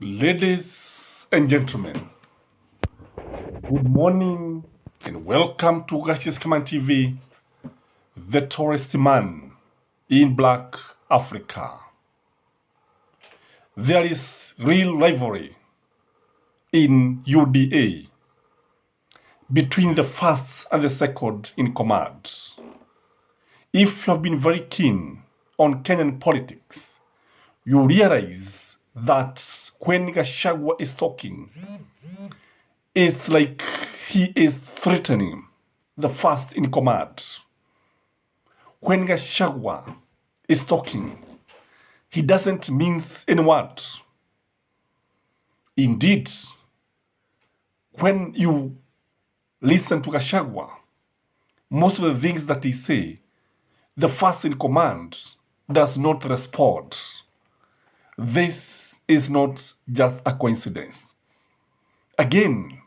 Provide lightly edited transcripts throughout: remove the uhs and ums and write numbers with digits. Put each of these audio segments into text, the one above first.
Ladies and gentlemen, good morning and welcome to Gachagua TV, the tourist man in Black Africa. There is real rivalry in UDA between the first and the second in command. If you have been very keen on Kenyan politics, you realize that when Gachagua is talking, it's like he is threatening the first in command. When Gachagua is talking, he doesn't mince any word. Indeed, when you listen to Gachagua, most of the things that he say, the first in command does not respond. This is not just a coincidence. Again,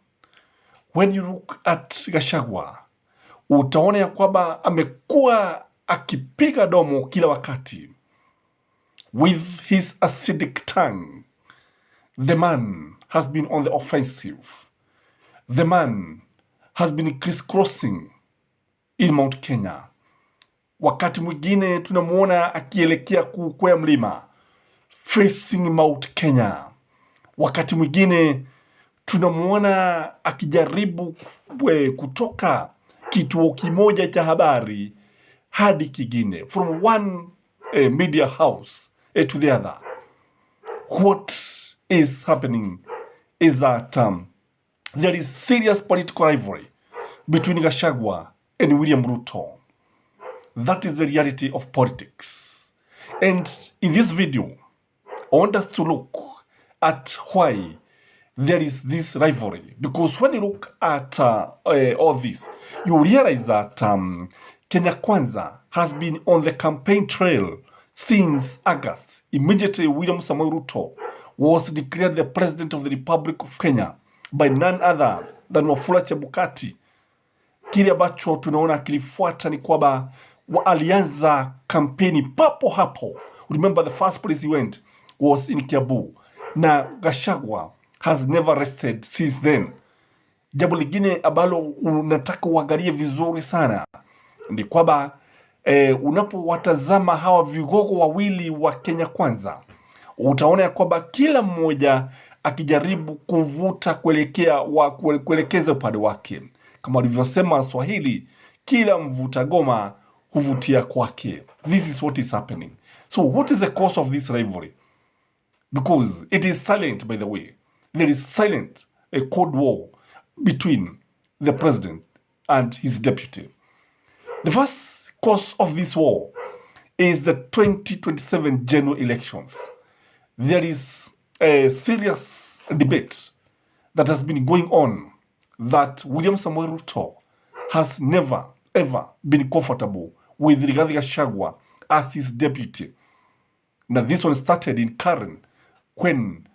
when you look at Gachagua, utaona ya kwamba amekuwa akipiga domo kila wakati. With his acidic tongue, the man has been on the offensive. The man has been crisscrossing in Mount Kenya. Wakati mwingine tunamuona akielekea kukwea mlima, facing Mount Kenya. Wakati mwingine tunamuona akijaribu kutoka kituo kimoja cha habari hadi kingine, from one media house to the other. What is happening is that there is serious political rivalry between Gachagua and William Ruto. That is the reality of politics. And in this video, I want us to look at why there is this rivalry. Because when you look at all this, you realize that Kenya Kwanza has been on the campaign trail since August. Immediately, William Samoei Ruto was declared the President of the Republic of Kenya by none other than Wafula Chebukati. Kile ambacho tunaona kilifuata ni kwamba alianza kampeni papo hapo. Remember, the first place he went was in Kiambu. Na Gachagua has never rested since then. Jambo lingine ambalo unataka uangalie vizuri sana ni kwamba unapowatazama hawa vigogo wawili wa Kenya Kwanza, utaona ya kwamba kila mmoja akijaribu kuvuta kuelekeza upande wake. Kama walivyosema Swahili, kila mvuta goma huvutia kwake. This is what is happening. So what is the cause of this rivalry? Because it is silent, by the way. There is silent, a cold war between the president and his deputy. The first cause of this war is the 2027 general elections. There is a serious debate that has been going on that William Samoei Ruto has never, ever been comfortable with Rigathi Gachagua as his deputy. Now this one started in Karen when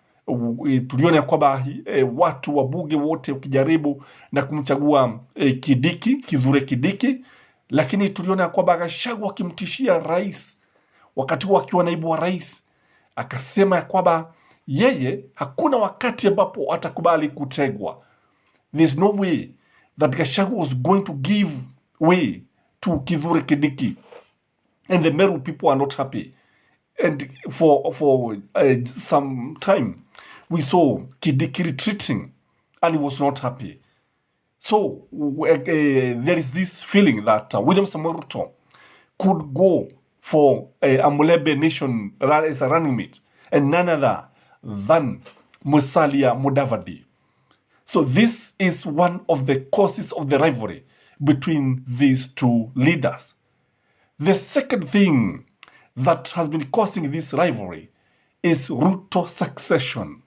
tuliona ya kwamba watu wabunge wote ukijaribu na kumchagua Kithure Kindiki, lakini tuliona ya kwamba Gachagua akimtishia rais wakati huo akiwa naibu wa rais, akasema ya kwamba yeye hakuna wakati ambapo atakubali kutegwa. There's no way that Gachagua was going to give way to Kithure Kindiki, and the Meru people are not happy. And for some time, we saw Kindiki retreating, and he was not happy. So there is this feeling that William Samoei Ruto could go for a Mulebe Nation as a running mate, and none other than Musalia Mudavadi. So this is one of the causes of the rivalry between these two leaders. The second thing that has been causing this rivalry is Ruto succession.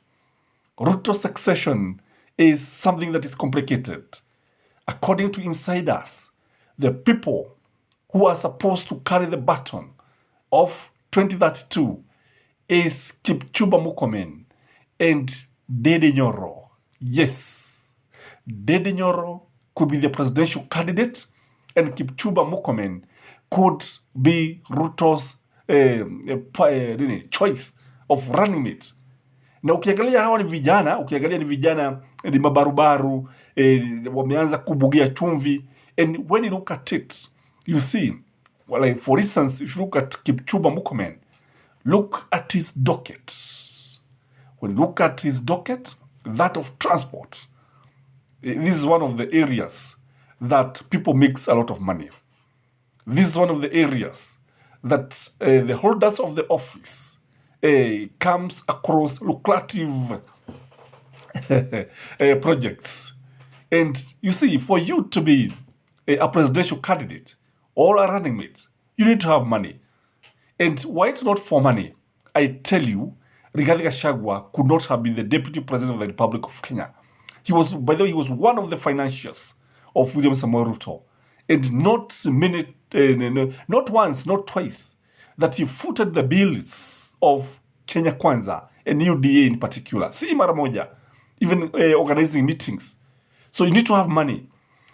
Ruto succession is something that is complicated. According to insiders, the people who are supposed to carry the baton of 2032 is Kipchumba Murkomen and Dede Nyoro. Yes, Dede Nyoro could be the presidential candidate, and Kipchumba Murkomen could be Ruto's choice of running mate. Na ukiangalia hawa ni vijana, ni mabarubaru, wameanza kubugia chumvi. And when you look at it, you see, well, like for instance, if you look at Kipchumba Murkomen, look at his docket. When you look at his docket, that of transport, this is one of the areas that people makes a lot of money. This is one of the areas that the holders of the office comes across lucrative projects. And you see, for you to be a presidential candidate or a running mate, you need to have money. And why it's not for money, I tell you, Rigathi Gachagua could not have been the deputy president of the Republic of Kenya. He was, by the way, he was one of the financiers of William Samoei Ruto. And not many, not once, not twice, that he footed the bills of Kenya Kwanza and UDA in particular. Si mara moja, even organizing meetings. So you need to have money.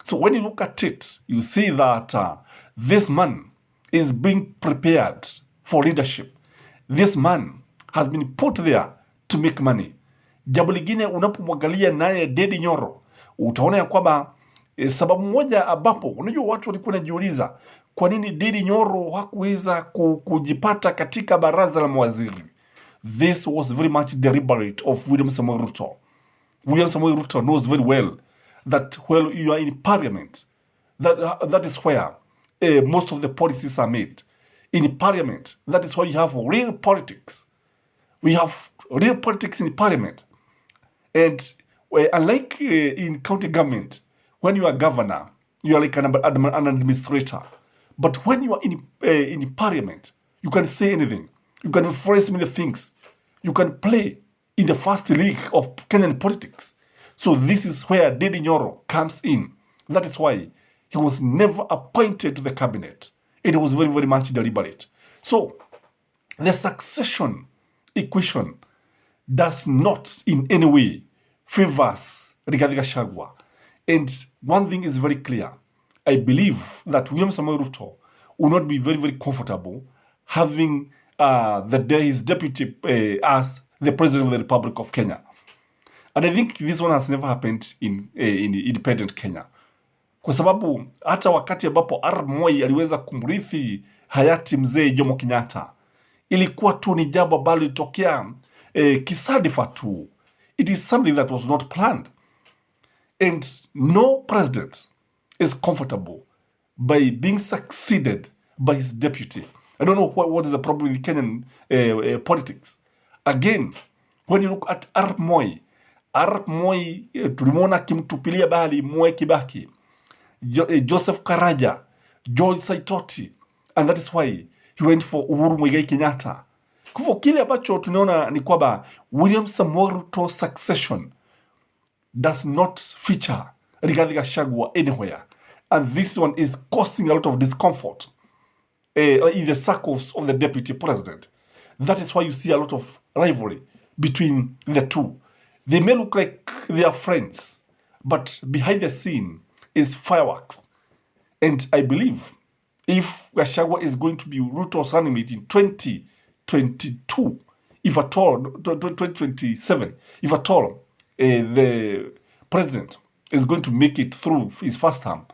So when you look at it, you see that this man is being prepared for leadership. This man has been put there to make money. Jambo lingine unapomwangalia naye Dedi Nyoro, utaona ya kwamba sababu moja ambapo unajua watu walikuwa wanajiuliza kwa nini Dedi Nyoro hakuweza kujipata katika baraza la mawaziri. This was very much deliberate of William Samoei Ruto. William Samoei Ruto knows very well that when you are in parliament, that is where most of the policies are made. In parliament, that is where you have real politics. We have real politics in parliament. And unlike in county government, when you are governor, you are like an administrator. But when you are in parliament, you can say anything. You can influence many things. You can play in the first league of Kenyan politics. So this is where Dedi Nyoro comes in. That is why he was never appointed to the cabinet. It was very, very much deliberate. So the succession equation does not in any way favors Rigathi Gachagua. And one thing is very clear. I believe that William Samoei Ruto will not be very, very comfortable having his deputy as the president of the Republic of Kenya. And I think this one has never happened in independent Kenya. Kwa sababu hata wakati ambapo Arap Moi aliweza kumrithi hayati mzee Jomo Kenyatta, ilikuwa tu ni jambo ambalo litokea kisadifa tu. It is something that was not planned. And no president is comfortable by being succeeded by his deputy. I don't know what is the problem with Kenyan politics. Again, when you look at Arap Moi tulimwona akimtupilia bali Mwai Kibaki, Joseph Karaja, George Saitoti, and that is why he went for Uhuru Muigai Kenyatta. Kwa hivyo kile ambacho tunaona ni kwamba William Samoei Ruto succession does not feature Rigathi Gachagua anywhere. And this one is causing a lot of discomfort in the circles of the deputy president. That is why you see a lot of rivalry between the two. They may look like they are friends, but behind the scene is fireworks. And I believe if Gachagua is going to be Ruto's running mate in 2022, if at all, 2027, if at all the president is going to make it through his first term,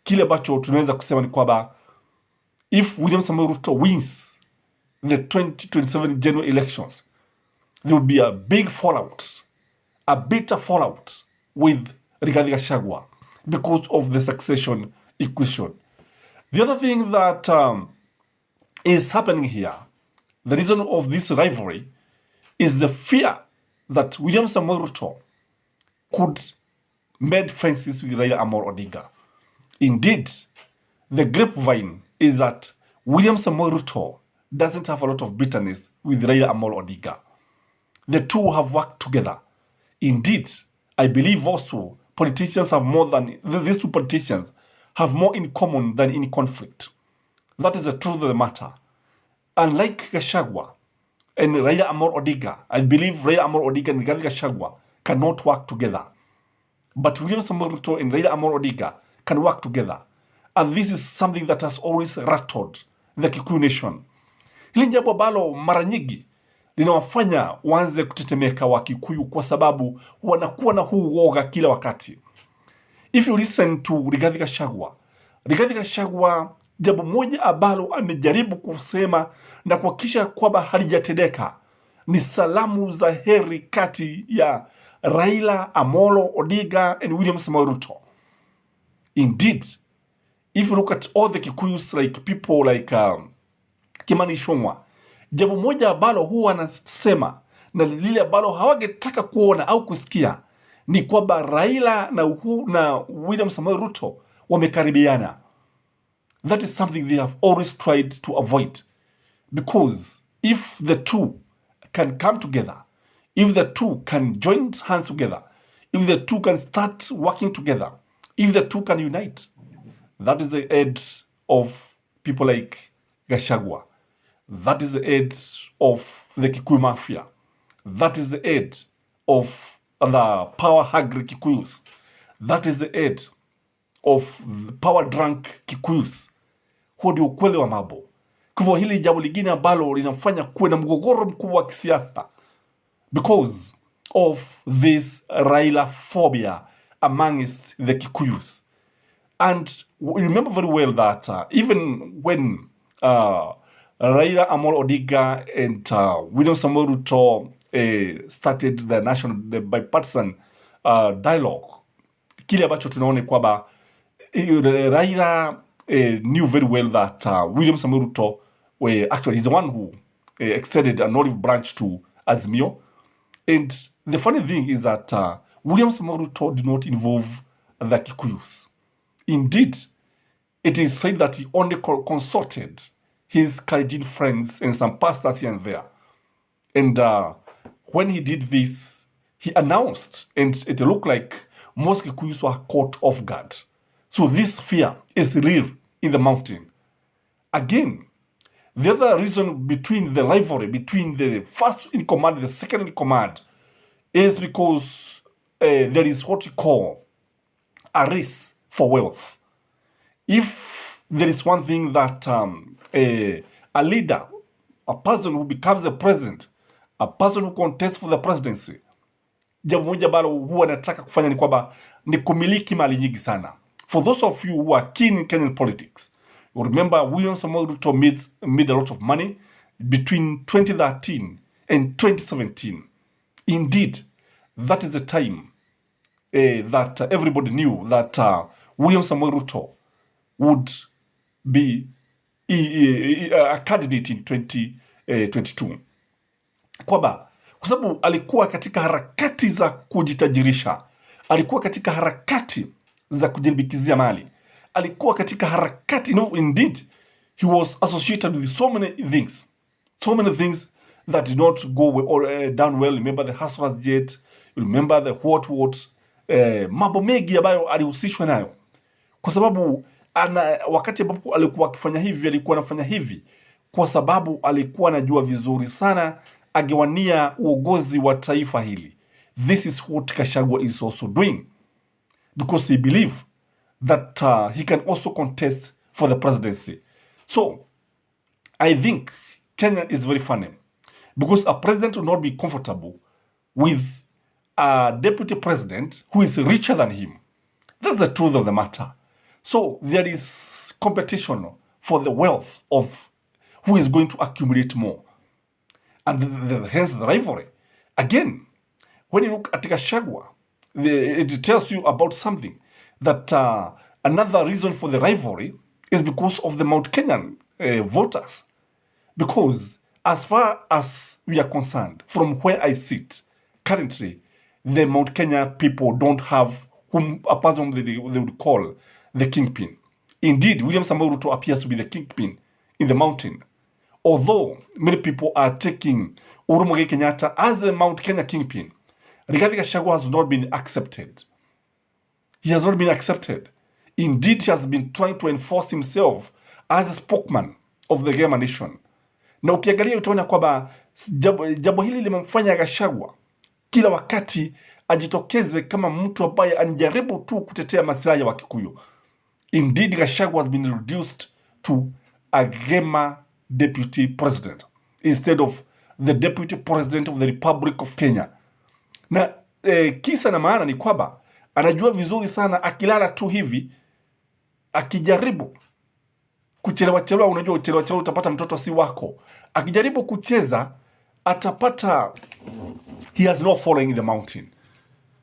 kile ambacho tunaweza kusema ni kwamba if William Samoei Ruto wins the 2027 general elections, there will be a big fallout, a bitter fallout with Rigathi Gachagua because of the succession equation. The other thing that is happening here, the reason of this rivalry, is the fear that William Samoei Ruto could made fences with Raila Amolo Odinga. Indeed, the grapevine is that William Samoei Ruto doesn't have a lot of bitterness with Raila Amolo Odinga. The two have worked together. Indeed, I believe also politicians have more than, these two politicians have more in common than in conflict. That is the truth of the matter. Unlike Gachagua and Raila Amolo Odinga, I believe Raila Amolo Odinga and Rigathi Gachagua cannot work together. But William Samoei Ruto and Raila Amolo Odinga can work together. And this is something that has always rattled the Kikuyu nation. Hili jambo ambalo mara nyingi linawafanya waanze kutetemeka Wakikuyu, kwa sababu wanakuwa na huu woga kila wakati. If you listen to Rigathi Gachagua, jambo moja ambalo amejaribu kusema na kuhakikisha kwamba halijatendeka ni salamu za heri kati ya Raila Amolo Odinga and William Samoei Ruto. Indeed, if you look at all the Kikuyus, like people like Kimani Ichung'wah, jambo moja ambalo huwa anasema na lile ambalo hawangetaka kuona au kusikia ni kwamba Raila na William Samoei Ruto wamekaribiana. That is something they have always tried to avoid, because if the two can come together, if the two can join hands together, if the two can start working together, if the two can unite, that is the end of people like Gachagua. That is the end of the Kikuyu Mafia. That is the end of the power-hungry Kikuyus. That is the end of the power-drunk Kikuyus. Huo ndio ukweli wa mambo. Kwa hivyo hili jambo lingine ambalo linafanya kuwe na mgogoro mkubwa wa kisiasa, because of this Raila phobia amongst the Kikuyus. And we remember very well that even when Raila Amolo Odinga and William Samoei Ruto started the bipartisan dialogue, kile ambacho tunaone kwamba Raila knew very well that William Samoei Ruto actually is the one who extended an olive branch to Azimio. And the funny thing is that William Samoei Ruto did not involve the Kikuyus. Indeed, it is said that he only consulted his Kalenjin friends and some pastors here and there. And when he did this, he announced, and it looked like most Kikuyus were caught off guard. So this fear is real in the mountain. Again, the other reason between the rivalry between the first in command and the second in command is because there is what we call a race for wealth. If there is one thing that a leader, a person who becomes the president, a person who contests for the presidency, jambo moja ambalo huwa anataka kufanya ni kwamba ni kumiliki mali nyingi sana. For those of you who are keen in Kenyan politics, you remember William Samoei Ruto made a lot of money between 2013 and 2017. Indeed, that is the time that everybody knew that William Samoei Ruto would be a candidate in 2022. Kwa sababu alikuwa katika harakati za kujitajirisha, alikuwa katika harakati za kujilimbikizia mali, alikuwa katika harakati, indeed, he was associated with so many things that did not go down well. Remember the hustlers jet, remember the what mambo mengi ambayo alihusishwa nayo, kwa sababu wakati ambapo alikuwa akifanya hivi, alikuwa anafanya hivi kwa sababu alikuwa anajua vizuri sana agewania uongozi wa taifa hili. This is what Gachagua is also doing, because he believed that he can also contest for the presidency. So I think Kenya is very funny, because a president will not be comfortable with a deputy president who is richer than him. That's the truth of the matter. So there is competition for the wealth of who is going to accumulate more. And hence the rivalry. Again, when you look at Gachagua, it tells you about something, that another reason for the rivalry is because of the Mount Kenyan voters. Because as far as we are concerned, from where I sit currently, the Mount Kenya people don't have a person they would call the kingpin. Indeed, William Samoei Ruto appears to be the kingpin in the mountain. Although many people are taking Uhuru Muigai Kenyatta as the Mount Kenya kingpin, Rigathi Gachagua has not been accepted. He has not been accepted. Indeed, he has been trying to enforce himself as a spokesman of the Gema nation. Na ukiangalia utaona kwamba jambo hili limemfanya Gachagua kila wakati ajitokeze kama mtu ambaye anajaribu tu kutetea maslahi ya Wakikuyu. Indeed, Gachagua has been reduced to a Gema deputy president instead of the Deputy President of the Republic of Kenya. Na kisa na maana ni kwamba anajua vizuri sana akilala tu hivi, akijaribu kuchelewa, unajua uchelewa utapata mtoto si wako. Akijaribu kucheza atapata, he has no following in the mountain.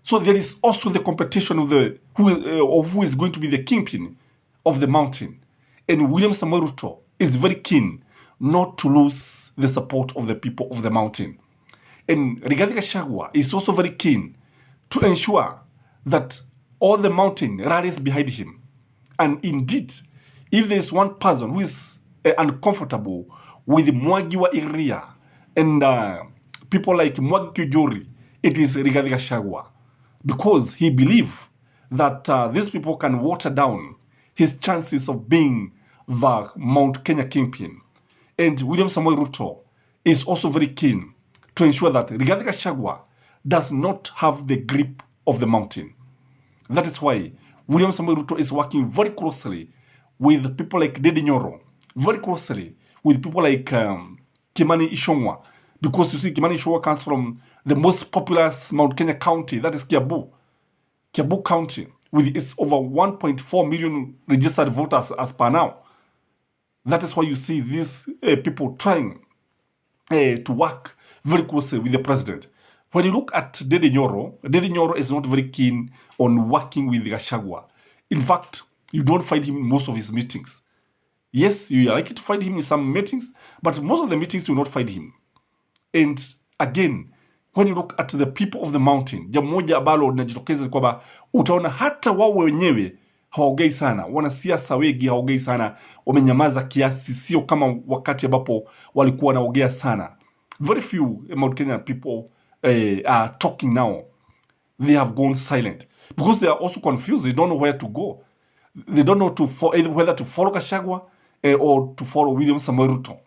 So there is also the competition of who is going to be the kingpin of the mountain. And William Samoei Ruto is very keen not to lose the support of the people of the mountain. And Rigathi Gachagua is also very keen to ensure that all the mountain rallies behind him. And indeed, if there is one person who is uncomfortable with Mwagiwa area and people like Mwangi Kujuri, it is Rigathi Gachagua, because he believes that these people can water down his chances of being the Mount Kenya kingpin. And William Samoei Ruto is also very keen to ensure that Rigathi Gachagua does not have the grip of the mountain. That is why William Samoei Ruto is working very closely with people like Ndindi Nyoro, very closely with people like Kimani Ichung'wah, because you see Kimani Ichung'wah comes from the most populous Mount Kenya county, that is Kiambu County, with its over 1.4 million registered voters as per now. That is why you see these people trying to work very closely with the president. When you look at Ndindi Nyoro is not very keen on working with Gachagua. In fact, you don't find him in most of his meetings. Yes, you are likely to find him in some meetings, but most of the meetings you will not find him. And again, when you look at the people of the mountain, jambo moja ambalo linajitokeza ni kwamba utaona hata wao wenyewe hawaongei sana. Wanasiasa wengi hawaongei sana, wamenyamaza kiasi, sio kama wakati ambapo walikuwa wanaongea sana. Very few Mount Kenya people are talking now. They have gone silent because they are also confused. They don't know where to go. They don't know whether to follow Gachagua or to follow William Samoei Ruto.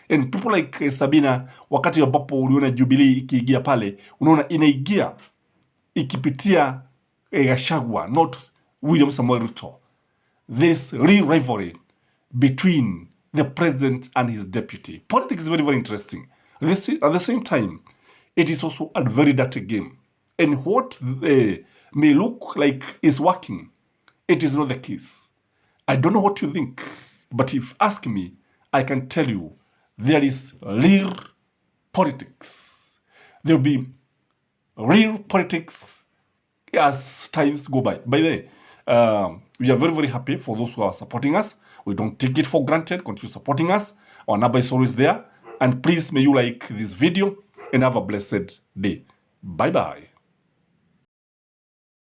And people like Sabina, wakati ambapo uliona Jubilee ikiingia pale, unaona inaigia ikipitia Gachagua, not William Samoei Ruto. This real rivalry between the president and his deputy. Politics is very, very interesting. At the same time, it is also a very dirty game. And what may look like is working, it is not the case. I don't know what you think, but if you ask me, I can tell you there is real politics. There will be real politics as times go by. By the way, we are very, very happy for those who are supporting us. We don't take it for granted. Continue supporting us. Our number is always there. And please, may you like this video and have a blessed day. Bye-bye.